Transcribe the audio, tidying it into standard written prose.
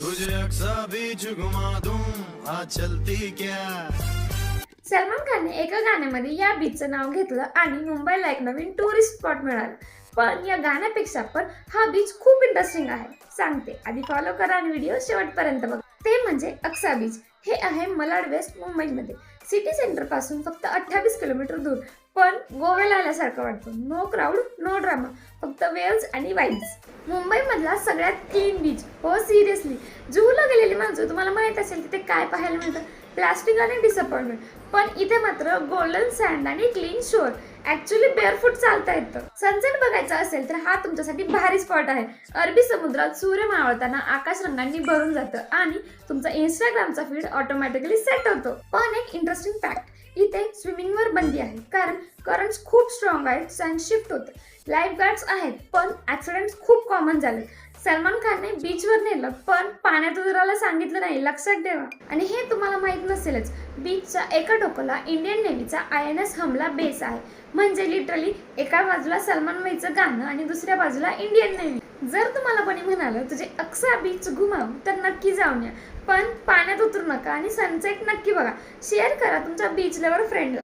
तुझे अक्सा बीच घुमा दूं आज चलती क्या। सलमान खानने एका गाण्यामध्ये या बीचचं नाव घेतलं आणि मुंबईला एक नवीन टुरिस्ट स्पॉट मिळाला. पण या गाण्यापेक्षा पण हा बीच खूप इंटरेस्टिंग आहे. सांगते, आधी फॉलो करा आणि व्हिडिओ शेवटपर्यंत बघा. ते म्हणजे अक्सा बीच. हे आहे मलाड वेस्ट मुंबईमध्ये. सिटी सेंटर पासून फक्त 28 किलोमीटर दूर. पण गोव्याला आल्यासारखं वाटतं. नो क्राऊड, नो ड्रामा, फक्त वेव्हज आणि वाईब्स. मुंबईमधला सगळ्यात क्लीन बीच. हो सिरियसली, जुहूला गेलेली माणसं तुम्हाला माहित असेल की ते काय पाहायला मिळतं, प्लास्टिक आणि डिसअपॉइंटमेंट. पण इथे मात्र गोल्डन सँड आणि क्लीन शोर. ऍक्च्युली बेअरफूट चालता येतं. सनसेट बघायचा असेल तर हा तुमच्यासाठी भारी स्पॉट आहे. अरबी समुद्रात सूर्य मावळताना आकाश रंगांनी भरून जातं आणि तुमचा इंस्टाग्रामचा फीड ऑटोमॅटिकली सेट होतो. पण एक इंटरेस्टिंग फॅक्ट, इथे स्विमिंगवर बंदी आहे कारण करंट्स खूप स्ट्रॉंग आहेत आणि शिफ्ट होतं. लाईफ गार्ड्स आहेत पण ऍक्सिडेंट्स खूप कॉमन झाले. सलमान खानने बीचवर नेलं पण पाण्यात उतरायला सांगितलं नाही, लक्षात ठेवा. आणि हे तुम्हाला माहित नसेलच, बीचच्या एका टोकाला इंडियन नेव्हीचा INS हमला बेस आहे. म्हणजे लिटरली एका बाजूला सलमान भाईचं गाणं आणि दुसऱ्या बाजूला इंडियन नेव्ही. जर तुम्हाला कोणी म्हणालं तुझे अक्सा बीच घुमाव तर नक्की जाऊन या. पण पाण्यात उतरू नका आणि सनसेट नक्की बघा. शेअर करा तुमच्या बीच लवर फ्रेंडला.